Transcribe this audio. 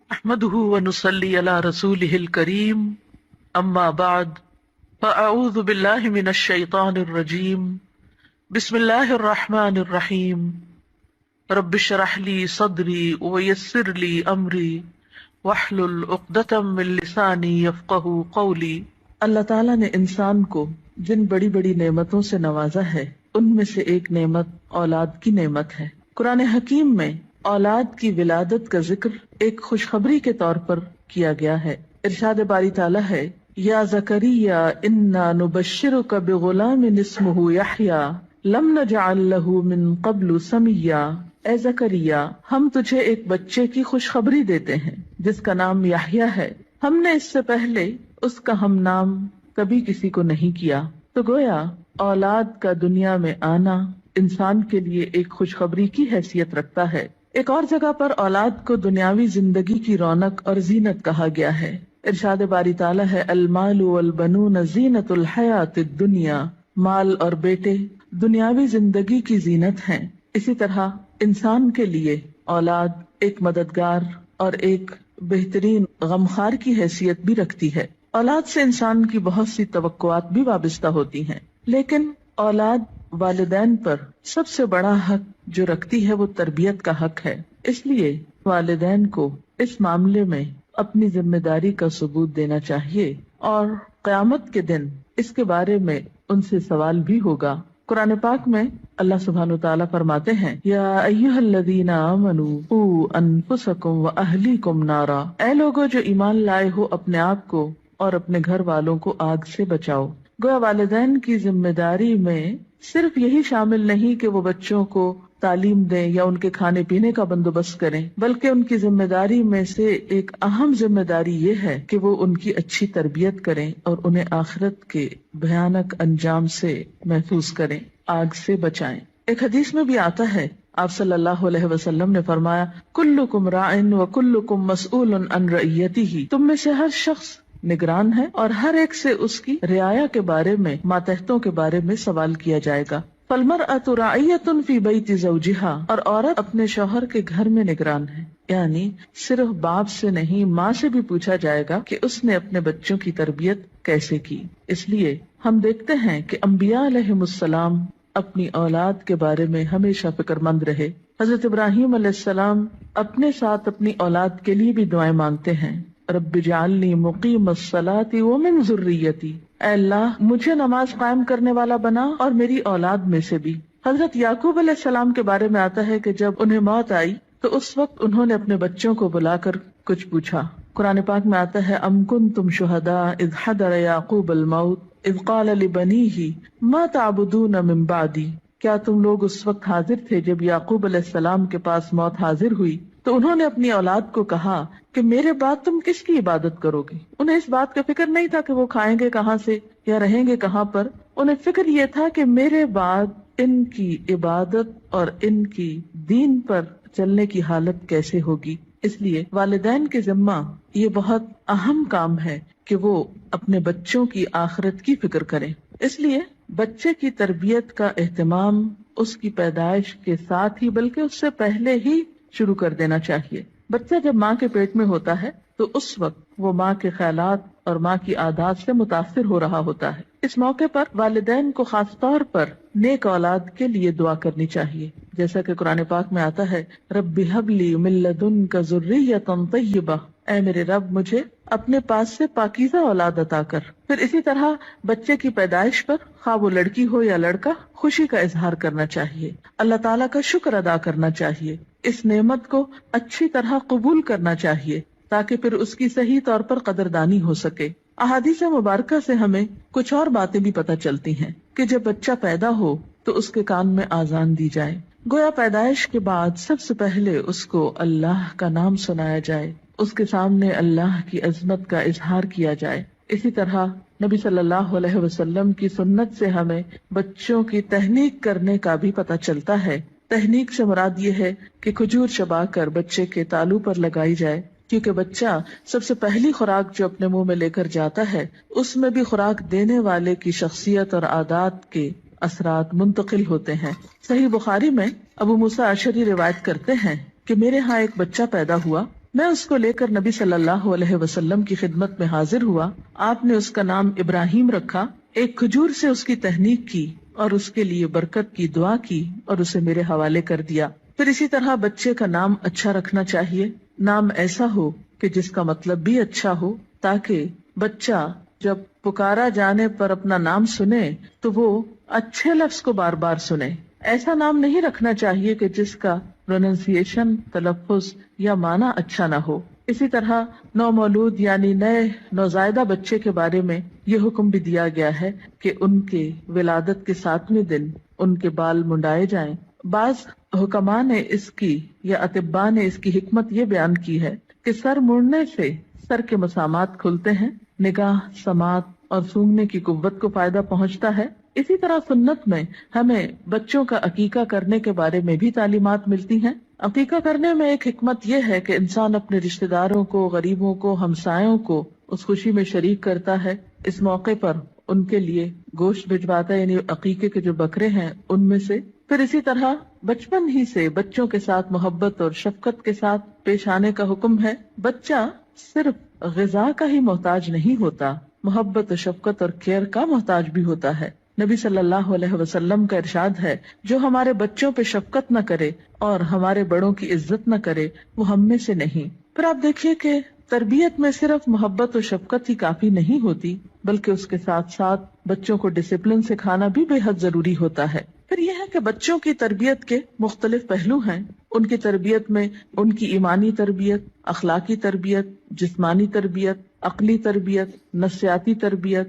نحمده ونصلي على رسوله الكريم اما بعد فاعوذ بالله من الشيطان الرجيم بسم الله الرحمن الرحيم رب اشرح لي صدري ويسر لي امري واحلل عقدة من لساني يفقهوا قولي۔ اللہ تعالیٰ نے انسان کو جن بڑی بڑی نعمتوں سے نوازا ہے ان میں سے ایک نعمت اولاد کی نعمت ہے۔ قرآن حکیم میں اولاد کی ولادت کا ذکر ایک خوشخبری کے طور پر کیا گیا ہے۔ ارشاد باری تعالیٰ ہے، یا زکریا انا نبشرک بغلام اسمہ یحییٰ لم نجعل لہ من قبل سمیہ۔ اے زکریا، ہم تجھے ایک بچے کی خوشخبری دیتے ہیں جس کا نام یحییٰ ہے، ہم نے اس سے پہلے اس کا ہم نام کبھی کسی کو نہیں کیا۔ تو گویا اولاد کا دنیا میں آنا انسان کے لیے ایک خوشخبری کی حیثیت رکھتا ہے۔ ایک اور جگہ پر اولاد کو دنیاوی زندگی کی رونق اور زینت کہا گیا ہے۔ ارشاد باری تعالیٰ ہے، المال والبنون زینت الحیات الدنیا، مال اور بیٹے دنیاوی زندگی کی زینت ہیں۔ اسی طرح انسان کے لیے اولاد ایک مددگار اور ایک بہترین غمخار کی حیثیت بھی رکھتی ہے۔ اولاد سے انسان کی بہت سی توقعات بھی وابستہ ہوتی ہیں، لیکن اولاد والدین پر سب سے بڑا حق جو رکھتی ہے وہ تربیت کا حق ہے۔ اس لیے والدین کو اس معاملے میں اپنی ذمہ داری کا ثبوت دینا چاہیے، اور قیامت کے دن اس کے بارے میں ان سے سوال بھی ہوگا۔ قرآن پاک میں اللہ سبحانہ وتعالیٰ فرماتے ہیں، یا ایھا الذین آمنوا قوا انفسکم واہلیکم نارا، اے لوگو جو ایمان لائے ہو اپنے آپ کو اور اپنے گھر والوں کو آگ سے بچاؤ۔ گویا والدین کی ذمہ داری میں صرف یہی شامل نہیں کہ وہ بچوں کو تعلیم دیں یا ان کے کھانے پینے کا بندوبست کریں، بلکہ ان کی ذمہ داری میں سے ایک اہم ذمہ داری یہ ہے کہ وہ ان کی اچھی تربیت کریں اور انہیں آخرت کے بھیانک انجام سے محفوظ کریں، آگ سے بچائیں۔ ایک حدیث میں بھی آتا ہے، آپ صلی اللہ علیہ وسلم نے فرمایا، کلکم راع وکلکم مسئول عن رعیتہ، تم میں سے ہر شخص نگران ہے اور ہر ایک سے اس کی رعایا کے بارے میں، ماتحتوں کے بارے میں سوال کیا جائے گا۔ فالمرأة راعیۃ فی بیت زوجہا، اور عورت اپنے شوہر کے گھر میں نگران ہے، یعنی صرف باپ سے نہیں ماں سے بھی پوچھا جائے گا کہ اس نے اپنے بچوں کی تربیت کیسے کی۔ اس لیے ہم دیکھتے ہیں کہ انبیاء علیہم السلام اپنی اولاد کے بارے میں ہمیشہ فکر مند رہے۔ حضرت ابراہیم علیہ السلام اپنے ساتھ اپنی اولاد کے لیے بھی دعائیں مانگتے ہیں، رب اجعلنی مقیم الصلاۃ ومن ذریتی، اے اللہ مجھے نماز قائم کرنے والا بنا اور میری اولاد میں سے بھی۔ حضرت یعقوب علیہ السلام کے بارے میں آتا ہے کہ جب انہیں موت آئی تو اس وقت انہوں نے اپنے بچوں کو بلا کر کچھ پوچھا۔ قرآن پاک میں آتا ہے، ام کنتم شہداء اذ حضر یعقوب الموت اذ قال لبنیہ ما تعبدون من بعدی، کیا تم لوگ اس وقت حاضر تھے جب یعقوب علیہ السلام کے پاس موت حاضر ہوئی تو انہوں نے اپنی اولاد کو کہا کہ میرے بعد تم کس کی عبادت کرو گے؟ انہیں اس بات کا فکر نہیں تھا کہ وہ کھائیں گے کہاں سے یا رہیں گے کہاں پر، انہیں فکر یہ تھا کہ میرے بعد ان کی عبادت اور ان کی دین پر چلنے کی حالت کیسے ہوگی۔ اس لیے والدین کے ذمہ یہ بہت اہم کام ہے کہ وہ اپنے بچوں کی آخرت کی فکر کریں۔ اس لیے بچے کی تربیت کا اہتمام اس کی پیدائش کے ساتھ ہی بلکہ اس سے پہلے ہی شروع کر دینا چاہیے۔ بچہ جب ماں کے پیٹ میں ہوتا ہے تو اس وقت وہ ماں کے خیالات اور ماں کی عادات سے متاثر ہو رہا ہوتا ہے۔ اس موقع پر والدین کو خاص طور پر نیک اولاد کے لیے دعا کرنی چاہیے، جیسا کہ قرآن پاک میں آتا ہے، رب ہب لی من لدنک ذریۃ طیبہ، اے میرے رب مجھے اپنے پاس سے پاکیزہ اولاد عطا کر۔ پھر اسی طرح بچے کی پیدائش پر خواہ وہ لڑکی ہو یا لڑکا خوشی کا اظہار کرنا چاہیے، اللہ تعالیٰ کا شکر ادا کرنا چاہیے، اس نعمت کو اچھی طرح قبول کرنا چاہیے تاکہ پھر اس کی صحیح طور پر قدردانی ہو سکے۔ احادیث مبارکہ سے ہمیں کچھ اور باتیں بھی پتہ چلتی ہیں کہ جب بچہ پیدا ہو تو اس کے کان میں آذان دی جائے، گویا پیدائش کے بعد سب سے پہلے اس کو اللہ کا نام سنایا جائے، اس کے سامنے اللہ کی عظمت کا اظہار کیا جائے۔ اسی طرح نبی صلی اللہ علیہ وسلم کی سنت سے ہمیں بچوں کی تہنیک کرنے کا بھی پتہ چلتا ہے۔ تہنیک سے مراد یہ ہے کہ کھجور چبا کر بچے کے تالو پر لگائی جائے، کیونکہ بچہ سب سے پہلی خوراک جو اپنے منہ میں لے کر جاتا ہے اس میں بھی خوراک دینے والے کی شخصیت اور عادات کے اثرات منتقل ہوتے ہیں۔ صحیح بخاری میں ابو موسیٰ اشعری روایت کرتے ہیں کہ میرے ہاں ایک بچہ پیدا ہوا میں اس کو لے کر نبی صلی اللہ علیہ وسلم کی خدمت میں حاضر ہوا. آپ نے اس کا نام ابراہیم رکھا. ایک کھجور سے اس کی تہنیک کی اور اس کے لیے برکت کی دعا کی اور اسے میرے حوالے کر دیا. پھر اسی طرح بچے کا نام اچھا رکھنا چاہیے. نام ایسا ہو کہ جس کا مطلب بھی اچھا ہو، تاکہ بچہ جب پکارا جانے پر اپنا نام سنے تو وہ اچھے لفظ کو بار بار سنے. ایسا نام نہیں رکھنا چاہیے کہ جس کا پروننسیشن، تلفظ یا معنی اچھا نہ ہو. اسی طرح نومولود یعنی نئے نوزائیدہ بچے کے بارے میں یہ حکم بھی دیا گیا ہے کہ ان کے ولادت کے 7ویں دن ان کے بال منڈائے جائیں. بعض حکماء نے اس کی یا اطباء نے اس کی حکمت یہ بیان کی ہے کہ سر مڑنے سے سر کے مسامات کھلتے ہیں، نگاہ، سماعت اور سونگنے کی قوت کو فائدہ پہنچتا ہے. اسی طرح سنت میں ہمیں بچوں کا عقیقہ کرنے کے بارے میں بھی تعلیمات ملتی ہیں. عقیقہ کرنے میں ایک حکمت یہ ہے کہ انسان اپنے رشتہ داروں کو، غریبوں کو، ہمسایوں کو اس خوشی میں شریک کرتا ہے. اس موقع پر ان کے لیے گوشت بھجواتا ہے، یعنی عقیقے کے جو بکرے ہیں ان میں سے. پھر اسی طرح بچپن ہی سے بچوں کے ساتھ محبت اور شفقت کے ساتھ پیش آنے کا حکم ہے. بچہ صرف غذا کا ہی محتاج نہیں ہوتا، محبت و شفقت اور کیئر کا محتاج بھی ہوتا ہے. نبی صلی اللہ علیہ وسلم کا ارشاد ہے، جو ہمارے بچوں پہ شفقت نہ کرے اور ہمارے بڑوں کی عزت نہ کرے وہ ہم میں سے نہیں. پھر آپ دیکھیے کہ تربیت میں صرف محبت و شفقت ہی کافی نہیں ہوتی، بلکہ اس کے ساتھ ساتھ بچوں کو ڈسپلن سکھانا بھی بے حد ضروری ہوتا ہے. پھر یہ ہے کہ بچوں کی تربیت کے مختلف پہلو ہیں. ان کی تربیت میں ان کی ایمانی تربیت، اخلاقی تربیت، جسمانی تربیت، عقلی تربیت، نفسیاتی تربیت،